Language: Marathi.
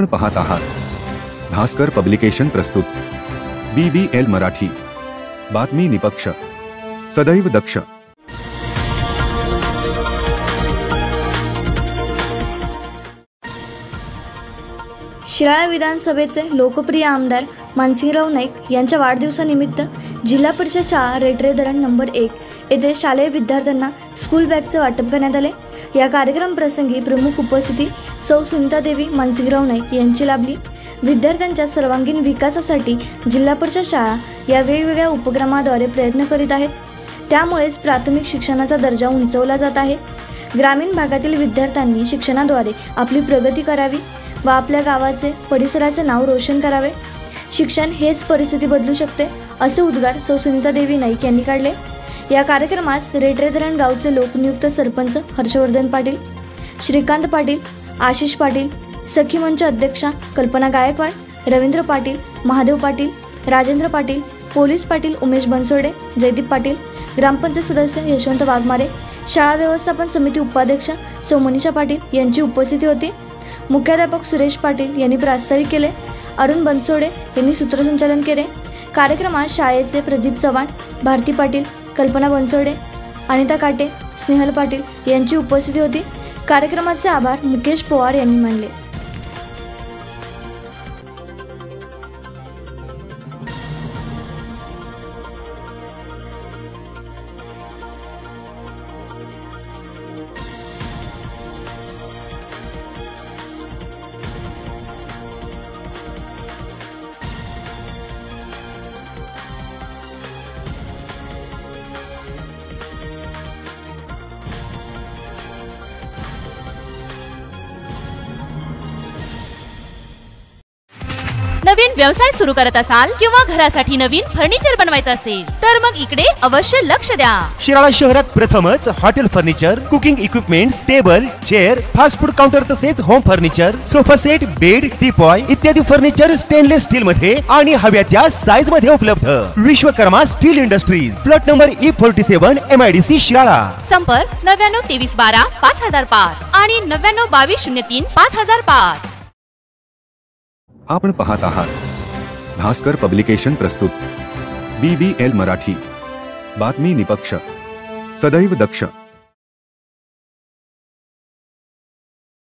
आपण पाहत आहात भास्कर पब्लिकेशन प्रस्तुत BBL मराठी, बातमी निपक्ष, सदैव दक्ष। शिराळा विधानसभेचे लोकप्रिय आमदार मानसिंगराव नाईक यांच्या वाढदिवसानिमित्त जिल्हा परिषद शाळा रेटरे धरण नंबर 1 येथे शालेय विद्यार्थ्यांना स्कूल बॅगचे वाटप करण्यात आले। या कार्यक्रम प्रसंगी प्रमुख उपस्थिती सौ सुनीतादेवी मानसिंगराव नाईक यांची लाभली। विद्यार्थ्यांच्या सर्वांगीण विकासासाठी जिल्हा परिषद शाळा या वेगवेगळ्या उपक्रमाद्वारे प्रयत्न करीत आहेत। त्यामुळेच प्राथमिक शिक्षणाचा दर्जा उंचावला जात आहे। ग्रामीण भागातील विद्यार्थ्यांनी शिक्षणाद्वारे आपली प्रगती करावी व आपल्या गावाचे परिसराचे नाव रोशन करावे। शिक्षण हेच परिस्थिती बदलू शकते असे उद्गार सौ सुनीतादेवी नाईक यांनी काढले। या कार्यक्रमास रेटरे धरण गावचे लोकनियुक्त सरपंच हर्षवर्धन पाटील, श्रीकांत पाटील, आशिष पाटील, सखी मंच अध्यक्षा कल्पना गायकवाड, रवींद्र पाटील, महादेव पाटील, राजेंद्र पाटील, पोलीस पाटील उमेश बनसोडे, जयदीप पाटील, ग्रामपंचायत सदस्य यशवंत वाघमारे, शाळा व्यवस्थापन समिती उपाध्यक्षा सौ मनीषा पाटील यांची उपस्थिती होती। मुख्याध्यापक सुरेश पाटील यांनी प्रास्ताविक केले। अरुण बनसोडे यांनी सूत्रसंचालन केले। कार्यक्रमात शाळेचे प्रदीप चव्हाण, भारती पाटील, कल्पना बनसोडे, अनिता काटे, स्नेहल पाटील यांची उपस्थिती होती। कार्यक्रमाचे आभार मुकेश पवार यांनी मानले। नवीन व्यवसाय सुरू करत असाल किंवा घरासाठी नवीन फर्निचर बनवायचं असेल तर मग इकडे अवश्य लक्ष द्या। शिराळा शहरात प्रथमच hotel furniture, cooking equipments, table, chair, fast food counter तसेच home furniture, sofa set, bed, teapoy इत्यादी फर्निचर स्टेनलेस स्टील मध्ये आणि हव्या त्या साइज मध्ये उपलब्ध। Vishwakarma steel industries, plot number E47 MIDC Shirala. संपर्क 99 23 12 5005 आणि 99 22 03 5005। आपण पाहत आहात भास्कर पब्लिकेशन प्रस्तुत BBL मराठी, बातमी निपक्ष, सदैव दक्ष।